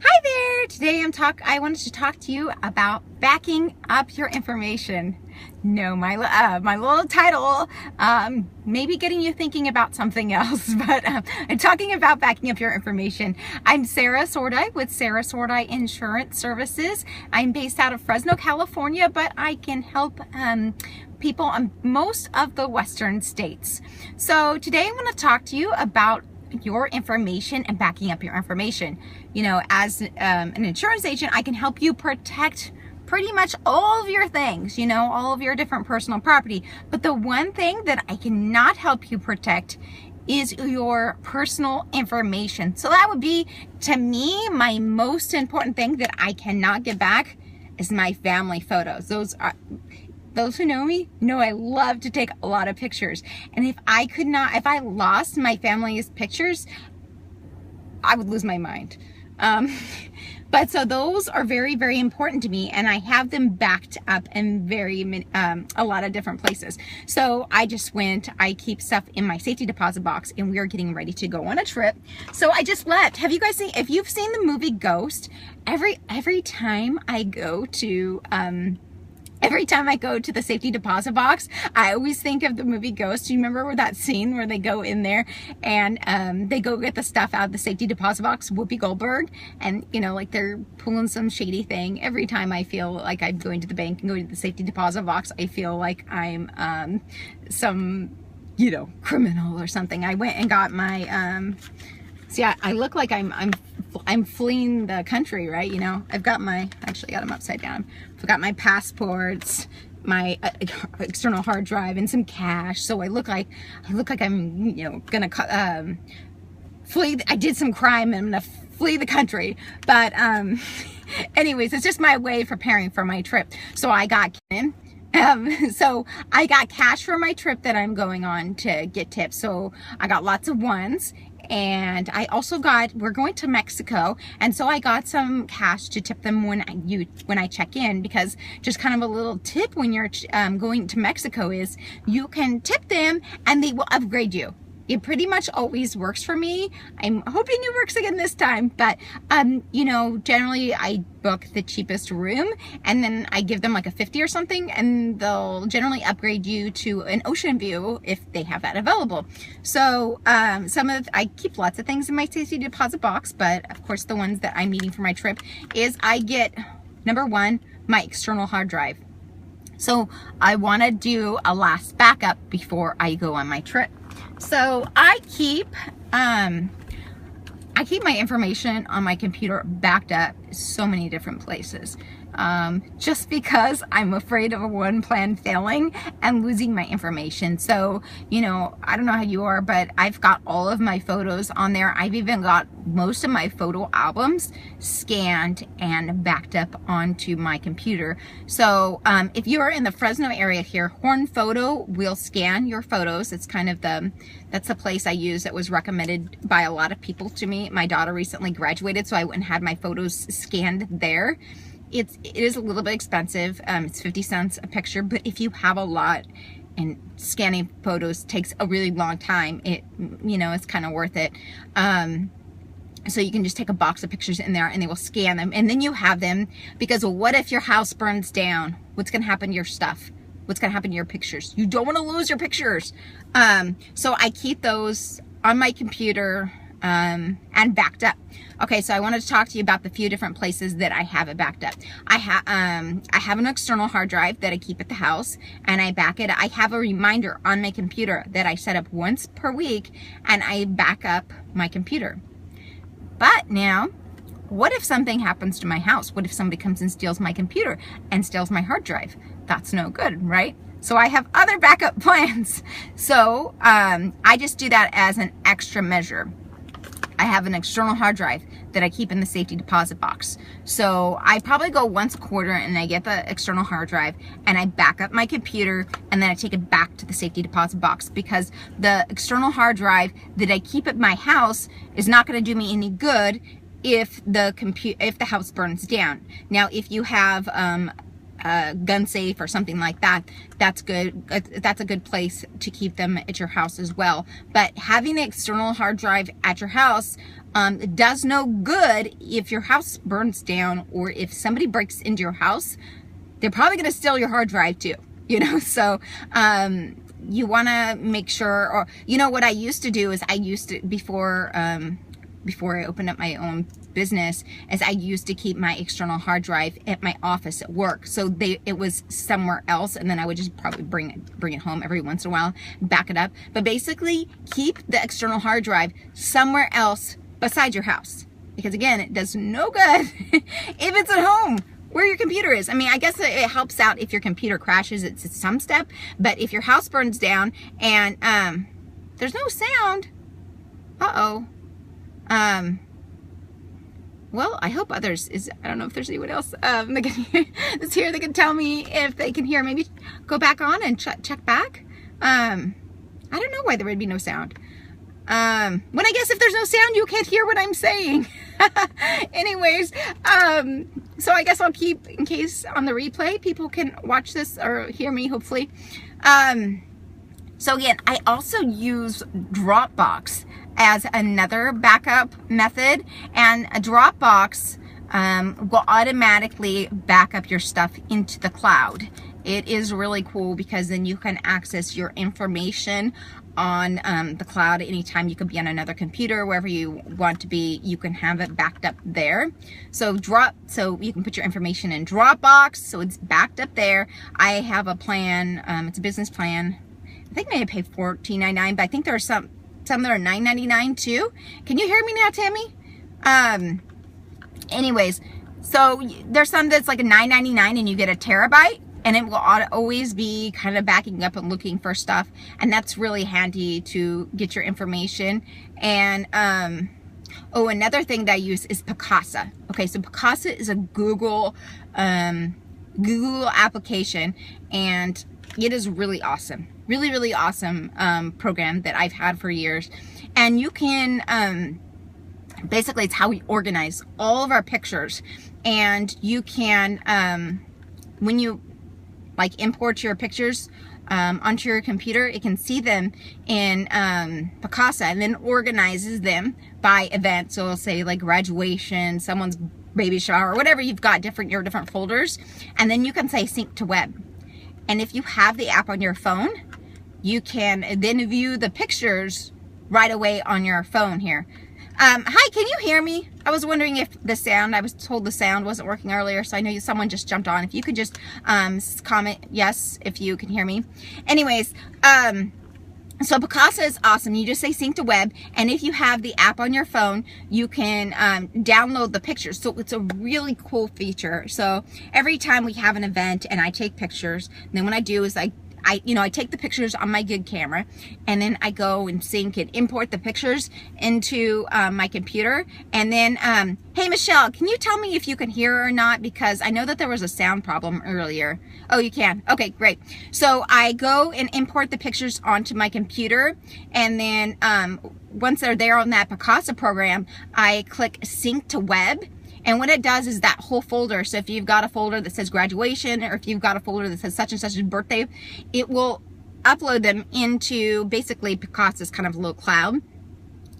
Hi there! Today I wanted to talk to you about backing up your information. No, my little title may be getting you thinking about something else, but I'm talking about backing up your information. I'm Sara Sordi with Sara Sordi Insurance Services. I'm based out of Fresno, California, but I can help people in most of the Western states. So today I want to talk to you about your information and backing up your information. You know, as an insurance agent, I can help you protect pretty much all of your things, you know, all of your different personal property. But the one thing that I cannot help you protect is your personal information. So that would be, to me, my most important thing that I cannot get back is my family photos. Those who know me know I love to take a lot of pictures. And if I lost my family's pictures, I would lose my mind. But so those are very, very important to me, and I have them backed up in a lot of different places. So I keep stuff in my safety deposit box, and we are getting ready to go on a trip. So I just left. Have you guys seen, if you've seen the movie Ghost, every time I go to, the safety deposit box, I always think of the movie Ghost. Do you remember that scene where they go in there and they go get the stuff out of the safety deposit box, Whoopi Goldberg, and you know, like they're pulling some shady thing. Every time I feel like I'm going to the bank and going to the safety deposit box, I feel like I'm some, you know, criminal or something. I went and got my see, I look like I'm fleeing the country, right? You know, I actually got them upside down. I've got my passports, my external hard drive, and some cash. So I look like I'm, you know, gonna flee. I did some crime and I'm gonna flee the country. But anyways, it's just my way of preparing for my trip. So I got cash for my trip that I'm going on to get tips. So I got lots of ones. And I also we're going to Mexico, and so I got some cash to tip them when I check in, because just kind of a little tip when you're going to Mexico is you can tip them and they will upgrade you. It pretty much always works for me. I'm hoping it works again this time, but you know, generally I book the cheapest room and then I give them like a 50 or something, and they'll upgrade you to an ocean view if they have that available. So I keep lots of things in my safety deposit box, but of course the ones that I'm needing for my trip is I get, number one, my external hard drive. So I want to do a last backup before I go on my trip. So I keep my information on my computer backed up so many different places, just because I'm afraid of one plan failing and losing my information. So, you know, I don't know how you are, but I've got all of my photos on there. I've even got most of my photo albums scanned and backed up onto my computer. So if you're in the Fresno area here, Horn Photo will scan your photos. It's kind of that's the place I use that was recommended by a lot of people to me. My daughter recently graduated, so I went and had my photos scanned there. It is a little bit expensive. It's 50 cents a picture, but if you have a lot, and scanning photos takes a really long time, you know, it's kind of worth it. So you can just take a box of pictures in there and they will scan them, and then you have them, because what if your house burns down? What's going to happen to your stuff? What's going to happen to your pictures? You don't want to lose your pictures. So I keep those on my computer and backed up. Okay, so I wanted to talk to you about the few different places that I have it backed up. I have an external hard drive that I keep at the house, and I back it. I have a reminder on my computer that I set up once per week, and I back up my computer. But now, what if something happens to my house? What if somebody comes and steals my computer and steals my hard drive? That's no good, right? So I have other backup plans. So I just do that as an extra measure. I have an external hard drive that I keep in the safety deposit box. So I probably go once a quarter and I get the external hard drive and I back up my computer, and then I take it back to the safety deposit box, because the external hard drive that I keep at my house is not going to do me any good if the house burns down. Now, if you have gun safe or something like that, that's good. That's a good place to keep them at your house as well. But having an external hard drive at your house does no good if your house burns down, or if somebody breaks into your house. They're probably going to steal your hard drive too, you know. So you want to make sure, or you know what I used to do is before I opened up my own business, is I used to keep my external hard drive at my office at work. So it was somewhere else, and then I would just probably bring it home every once in a while, back it up. But basically, keep the external hard drive somewhere else besides your house, because again, it does no good if it's at home where your computer is. I mean, I guess it helps out if your computer crashes. It's some step, but if your house burns down and there's no sound, well, I hope others I don't know if there's anyone else that's here that can tell me if they can hear. Maybe go back on and check back. I don't know why there would be no sound. When I guess if there's no sound, you can't hear what I'm saying. Anyways, so I guess I'll keep, in case on the replay, people can watch this or hear me, hopefully. So again, I also use Dropbox as another backup method, and a Dropbox will automatically back up your stuff into the cloud. It is really cool because then you can access your information on the cloud anytime. You could be on another computer, wherever you want to be, you can have it backed up there. So you can put your information in Dropbox, so it's backed up there. I have a plan, it's a business plan. I think maybe I pay $14.99, but I think there are some that are $9.99 too. Can you hear me now, Tammy? Anyways, so there's some that's like a $9.99 and you get a terabyte, and it will always be kind of backing up and looking for stuff, and that's really handy to get your information. And another thing that I use is Picasa. Okay, so Picasa is a Google application, and it is really awesome. Really awesome program that I've had for years. And you can basically, it's how we organize all of our pictures. And you can when you like import your pictures onto your computer, it can see them in Picasa, and then organizes them by event. So it'll say like graduation, someone's baby shower, whatever you've got, your different folders. And then you can say sync to web. And if you have the app on your phone, you can then view the pictures right away on your phone here. Hi, can you hear me? I was wondering if the sound, I was told the sound wasn't working earlier, so I know someone just jumped on. If you could just comment yes if you can hear me. Anyways, so Picasa is awesome. You just say sync to web, and if you have the app on your phone, you can download the pictures. So it's a really cool feature. So every time we have an event and I take pictures, then what I do is I take the pictures on my good camera, and then I go and sync and import the pictures into my computer. And then, hey Michelle, can you tell me if you can hear or not? Because I know that there was a sound problem earlier. Oh, you can? Okay, great. So I go and import the pictures onto my computer, and then once they're there on that Picasa program, I click sync to web. And what it does is that whole folder, so if you've got a folder that says graduation, or if you've got a folder that says such and such's birthday, it will upload them into basically Picasa's kind of little cloud.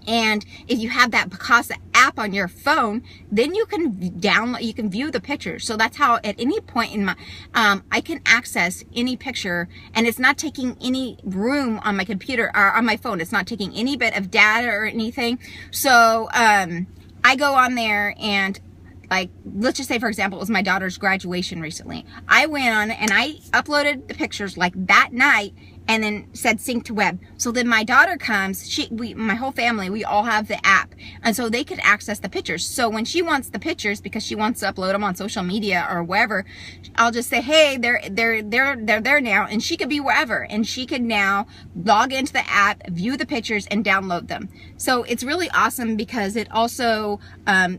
And if you have that Picasa app on your phone, then you can download, you can view the pictures. So that's how at any point in my, I can access any picture, and it's not taking any room on my computer or on my phone. It's not taking any bit of data or anything. So I go on there and, like, let's just say, for example, it was my daughter's graduation recently. I went on and I uploaded the pictures like that night, and then said sync to web. So then my daughter comes, my whole family, we all have the app, and so they could access the pictures. So when she wants the pictures, because she wants to upload them on social media or wherever, I'll just say, hey, they're there now, and she could be wherever, and she could now log into the app, view the pictures, and download them. So it's really awesome because it also,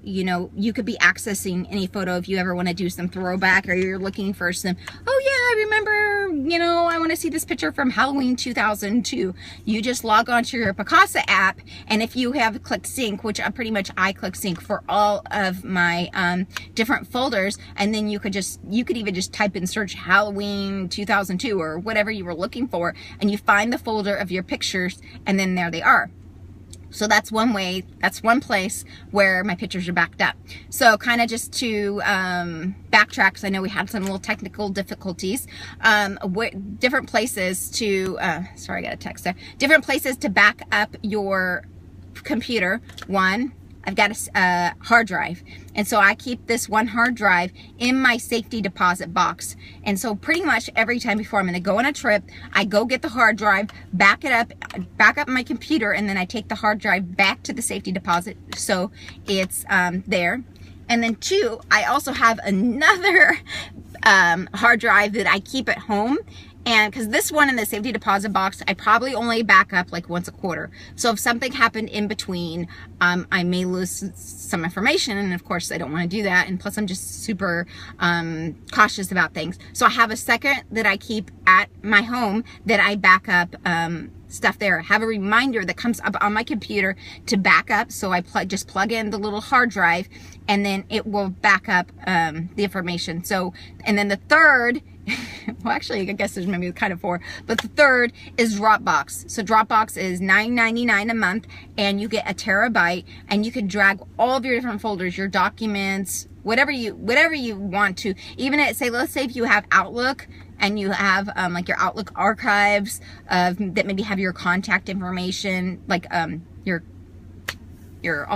you could be accessing any photo if you ever want to do some throwback, or you're looking for some, oh I remember, you know, I want to see this picture from Halloween 2002. You just log onto your Picasa app, and if you have click sync, which I click sync for all of my different folders, and then you could even just type in search Halloween 2002 or whatever you were looking for, and you find the folder of your pictures, and then there they are. So that's one way, that's one place where my pictures are backed up. So kind of just to backtrack, because I know we had some little technical difficulties, different places to, sorry, I got a text there. Different places to back up your computer. One, I've got a hard drive. And so I keep this one hard drive in my safety deposit box. And so pretty much every time before I'm going to go on a trip, I go get the hard drive, back up my computer, and then I take the hard drive back to the safety deposit so it's there. And then two, I also have another hard drive that I keep at home. And because this one in the safety deposit box, I probably only back up like once a quarter. So if something happened in between, I may lose some information. And of course, I don't want to do that. And plus, I'm just super cautious about things. So I have a second that I keep at my home that I back up stuff there. I have a reminder that comes up on my computer to back up. So I just plug in the little hard drive, and then it will back up the information. So, and then the third, well, actually, I guess there's maybe kind of four, but the third is Dropbox. So Dropbox is $9.99 a month, and you get a terabyte, and you can drag all of your different folders, your documents, whatever you want to. Even at, let's say if you have Outlook, and you have like your Outlook archives that maybe have your contact information, like all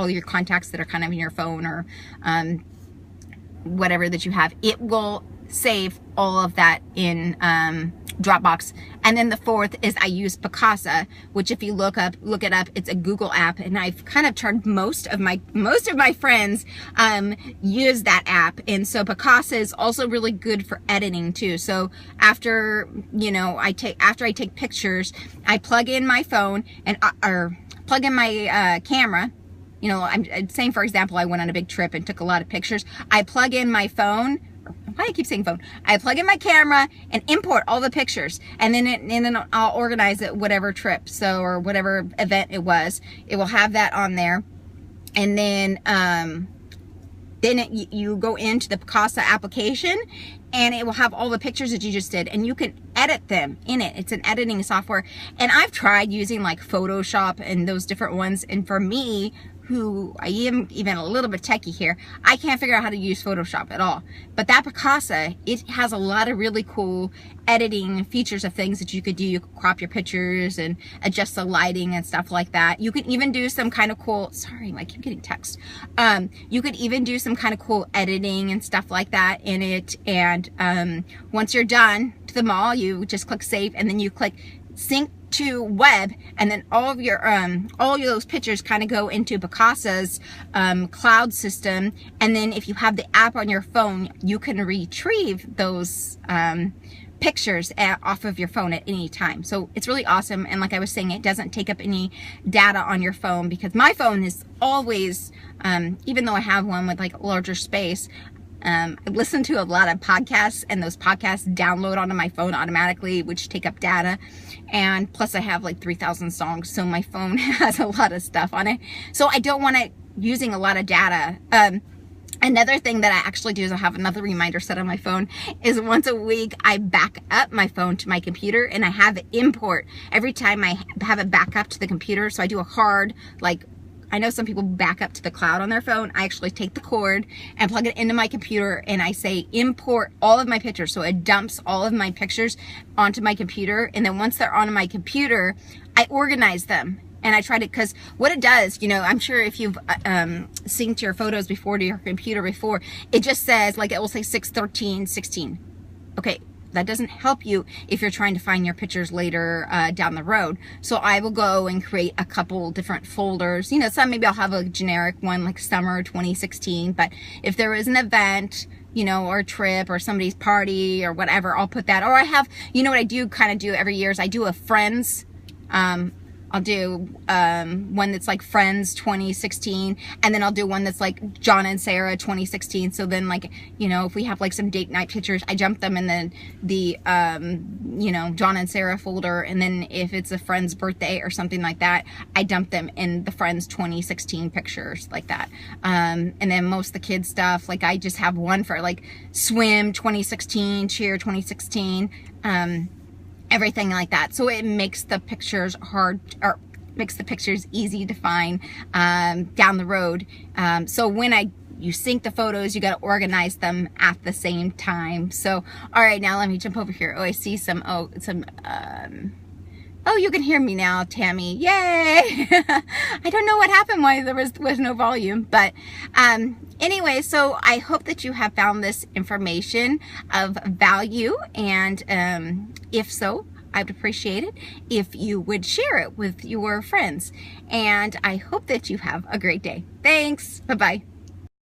your contacts that are kind of in your phone, or whatever that you have, it will save all of that in Dropbox. And then the fourth is I use Picasa, which if you look it up, it's a Google app, and I've kind of turned most of my friends use that app. And so Picasa is also really good for editing too. So after, you know, after I take pictures, I plug in my phone and or plug in my camera. You know, I'm saying, for example, I went on a big trip and took a lot of pictures. I plug in my phone. Why do I keep saying phone? I plug in my camera and import all the pictures, and then I'll organize it whatever trip, so, or whatever event it was. It will have that on there, and then you go into the Picasa application, and it will have all the pictures that you just did, and you can edit them in it. It's an editing software, and I've tried using like Photoshop and those different ones, and for me, who I am even a little bit techie here, I can't figure out how to use Photoshop at all. But that Picasa, it has a lot of really cool editing features of things that you could do. You could crop your pictures and adjust the lighting and stuff like that. You can even do some kind of cool, sorry, I keep getting text. You could even do some kind of cool editing and stuff like that in it. And once you're done to them all, you just click save, and then you click sync to web, and then all of those pictures kind of go into Picasa's cloud system. And then if you have the app on your phone, you can retrieve those pictures off of your phone at any time. So it's really awesome. And like I was saying, it doesn't take up any data on your phone, because my phone is always, even though I have one with like larger space, I listen to a lot of podcasts, and those podcasts download onto my phone automatically, which take up data. And plus I have like 3,000 songs, so my phone has a lot of stuff on it. So I don't want it using a lot of data. Another thing that I actually do is I have another reminder set on my phone, is once a week I back up my phone to my computer, and I have it import every time I have it back up to the computer. So I do a hard, like, I know some people back up to the cloud on their phone. I actually take the cord and plug it into my computer, and I say import all of my pictures. So it dumps all of my pictures onto my computer. And then once they're on my computer, I organize them. And I try to, because what it does, you know, I'm sure if you've synced your photos before to your computer before, it just says, like, it will say 6/13/16. Okay. That doesn't help you if you're trying to find your pictures later down the road. So I will go and create a couple different folders. You know, some maybe I'll have a generic one like summer 2016. But if there is an event, you know, or a trip or somebody's party or whatever, I'll put that. Or I have, you know what I do kind of do every year is I do a friends I'll do one that's like Friends 2016, and then I'll do one that's like John and Sarah 2016. So then, like, you know, if we have like some date night pictures, I jump them in the you know, John and Sarah folder, and then if it's a friend's birthday or something like that, I dump them in the Friends 2016 pictures, like that. And then most of the kids stuff, like I just have one for like swim 2016, cheer 2016, everything like that. So it makes the pictures hard, or makes the pictures easy to find down the road. So when you sync the photos, you got to organize them at the same time. So, all right, now let me jump over here. Oh, I see some, oh, you can hear me now, Tammy. Yay! I don't know what happened, why there was no volume, but anyway, so I hope that you have found this information of value, and if so, I would appreciate it if you would share it with your friends, and I hope that you have a great day. Thanks. Bye-bye.